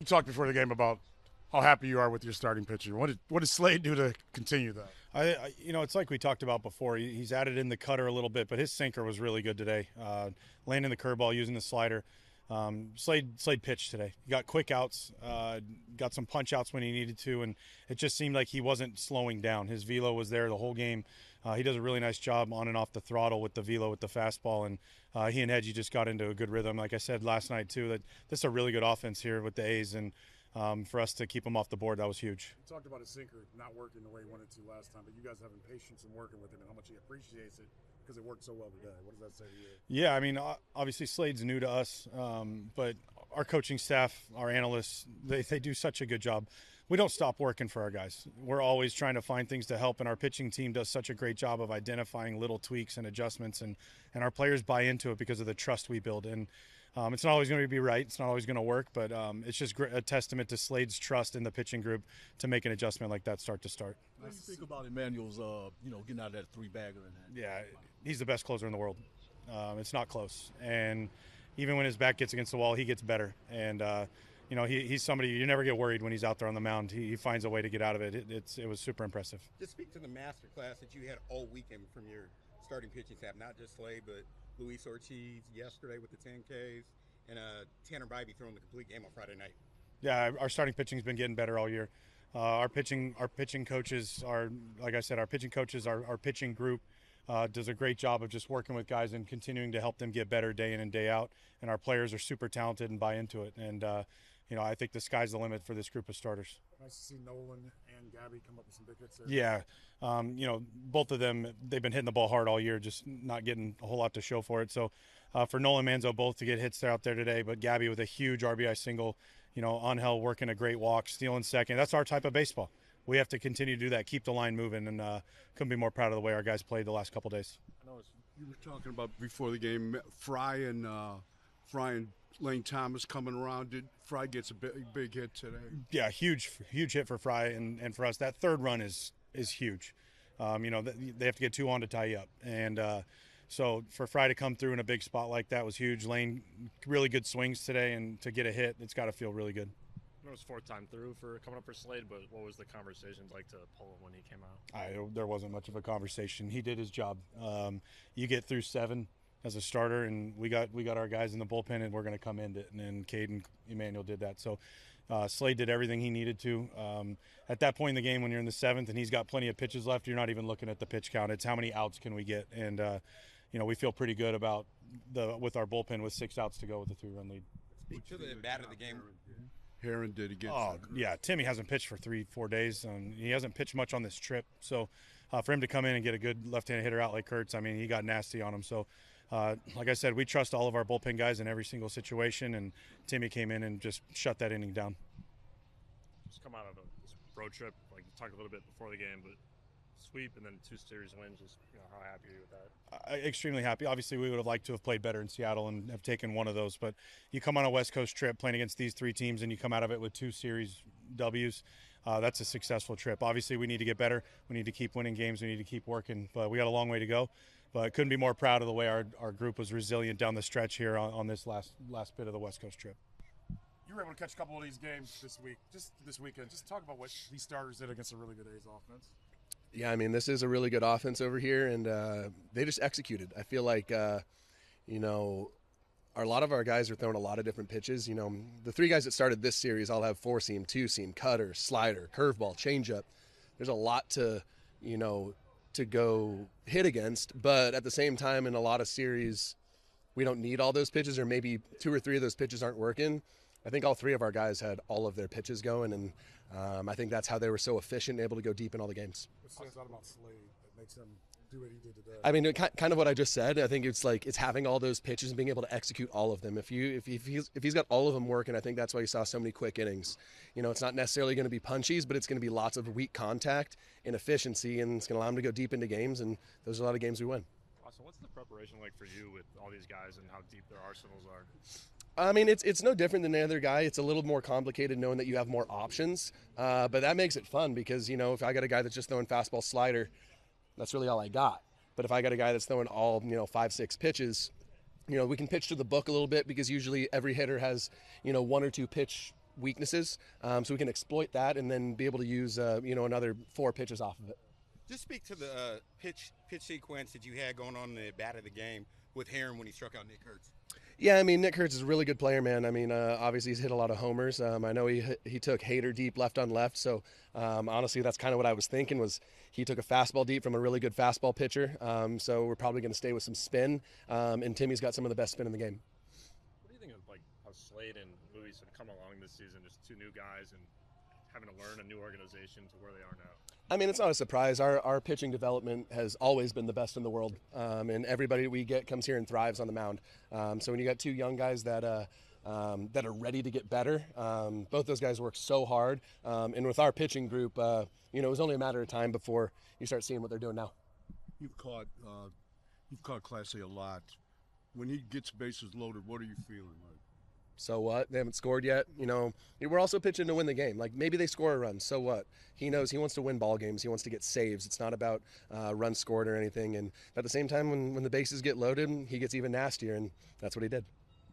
You talked before the game about how happy you are with your starting pitcher. What does Slade do to continue that? It's like we talked about before. He's added in the cutter a little bit, but his sinker was really good today. Landing the curveball, using the slider. Slade pitched today. He got quick outs, got some punch outs when he needed to, and it just seemed like he wasn't slowing down. His velo was there the whole game. He does a really nice job on and off the throttle with the velo, with the fastball, and he and Hedges just got into a good rhythm. Like I said last night too, that this is a really good offense here with the A's, and for us to keep him off the board, that was huge. You talked about his sinker not working the way he wanted to last time, but you guys having patience and working with him and how much he appreciates it because it worked so well today. What does that say to you? Yeah, I mean, obviously Slade's new to us, but our coaching staff, our analysts, they do such a good job. We don't stop working for our guys. We're always trying to find things to help, and our pitching team does such a great job of identifying little tweaks and adjustments, and our players buy into it because of the trust we build. And it's not always going to be right. It's not always going to work, but it's just a testament to Slade's trust in the pitching group to make an adjustment like that start to start. What do you think about Emmanuel's, getting out of that three-bagger? Yeah, he's the best closer in the world. It's not close. And even when his back gets against the wall, he gets better. And, he's somebody you never get worried when he's out there on the mound. He finds a way to get out of it. It was super impressive. Just speak to the master class that you had all weekend from your starting pitching staff, not just Slade, but Luis Ortiz yesterday with the 10Ks, and Tanner Bybee throwing the complete game on Friday night. Yeah, our starting pitching's been getting better all year. Our pitching coaches are, like I said, our pitching group does a great job of just working with guys and continuing to help them get better day in and day out. And our players are super talented and buy into it. And, I think the sky's the limit for this group of starters. Nice to see Nolan and Gabby come up with some big hits there. Yeah. Both of them, they've been hitting the ball hard all year, just not getting a whole lot to show for it. So for Nolan and Manzo both to get hits out there today, but Gabby with a huge RBI single, Angel working a great walk, stealing second. That's our type of baseball. We have to continue to do that, keep the line moving, and couldn't be more proud of the way our guys played the last couple days. You were talking about before the game, Fry and Lane Thomas coming around. Did Fry gets a big hit today? Yeah, huge hit for Fry, and for us that third run is huge. They have to get two on to tie you up, and so for Fry to come through in a big spot like that was huge. Lane really good swings today, and to get a hit, it's got to feel really good. It was fourth time through for coming up for Slade, but what was the conversations like to pull him when he came out? There wasn't much of a conversation. He did his job. You get through 7 as a starter, and we got our guys in the bullpen, and we're going to come into it. And then Cade and Emmanuel did that. So Slade did everything he needed to. At that point in the game, when you're in the 7th and he's got plenty of pitches left, you're not even looking at the pitch count. It's how many outs can we get, and we feel pretty good about with our bullpen with 6 outs to go with a 3-run lead. Speak to the bat of the game. Heron did again. Oh, yeah. Timmy hasn't pitched for 3-4 days. He hasn't pitched much on this trip. So for him to come in and get a good left-handed hitter out like Kurtz, I mean, he got nasty on him. So, like I said, we trust all of our bullpen guys in every single situation, and Timmy came in and just shut that inning down. Just come out of this road trip, like you talked a little bit before the game, but sweep and then 2 series wins. Just how happy are you with that? Extremely happy. Obviously, we would have liked to have played better in Seattle and have taken one of those. But you come on a West Coast trip playing against these 3 teams, and you come out of it with 2 series W's. That's a successful trip. Obviously, we need to get better. We need to keep winning games. We need to keep working. But we got a long way to go. But couldn't be more proud of the way our group was resilient down the stretch here on this last bit of the West Coast trip. You were able to catch a couple of these games this weekend. Just talk about what these starters did against a really good A's offense. Yeah, I mean, this is a really good offense over here, and they just executed. I feel like, a lot of our guys are throwing a lot of different pitches. The 3 guys that started this series all have 4-seam, 2-seam, cutter, slider, curveball, changeup. There's a lot to go hit against, but at the same time, in a lot of series, we don't need all those pitches, or maybe 2 or 3 of those pitches aren't working. I think all 3 of our guys had all of their pitches going, and I think that's how they were so efficient and able to go deep in all the games. What stands out about Slade that makes him do what he did today? I mean, kind of what I just said. I think it's having all those pitches and being able to execute all of them. If he's got all of them working, I think that's why you saw so many quick innings. It's not necessarily going to be punchies, but it's going to be lots of weak contact and efficiency, and it's going to allow him to go deep into games, and those are a lot of games we win. So what's the preparation like for you with all these guys and how deep their arsenals are? I mean, it's no different than the other guy. It's a little more complicated knowing that you have more options, but that makes it fun because, if I got a guy that's just throwing fastball slider, that's really all I got. But if I got a guy that's throwing all, 5-6 pitches, we can pitch to the book a little bit because usually every hitter has, 1 or 2 pitch weaknesses, so we can exploit that and then be able to use another 4 pitches off of it. Just speak to the pitch sequence that you had going on in the bat of the game with Heron when he struck out Nick Hertz. Yeah, I mean, Nick Hertz is a really good player, man. I mean, obviously he's hit a lot of homers. I know he took Hader deep left on left, so honestly that's kind of what I was thinking was he took a fastball deep from a really good fastball pitcher, so we're probably going to stay with some spin, and Timmy's got some of the best spin in the game. What do you think of like how Slade and Louis have come along this season, just 2 new guys and having to learn a new organization to where they are now? I mean, it's not a surprise. Our pitching development has always been the best in the world, and everybody we get comes here and thrives on the mound. So when you got 2 young guys that are ready to get better, both those guys work so hard. And with our pitching group, it was only a matter of time before you start seeing what they're doing now. You've caught Class A a lot. When he gets bases loaded, what are you feeling like? So what? They haven't scored yet. We're also pitching to win the game. Like, maybe they score a run. So what? He knows he wants to win ball games. He wants to get saves. It's not about runs scored or anything. And at the same time, when the bases get loaded, he gets even nastier, and that's what he did.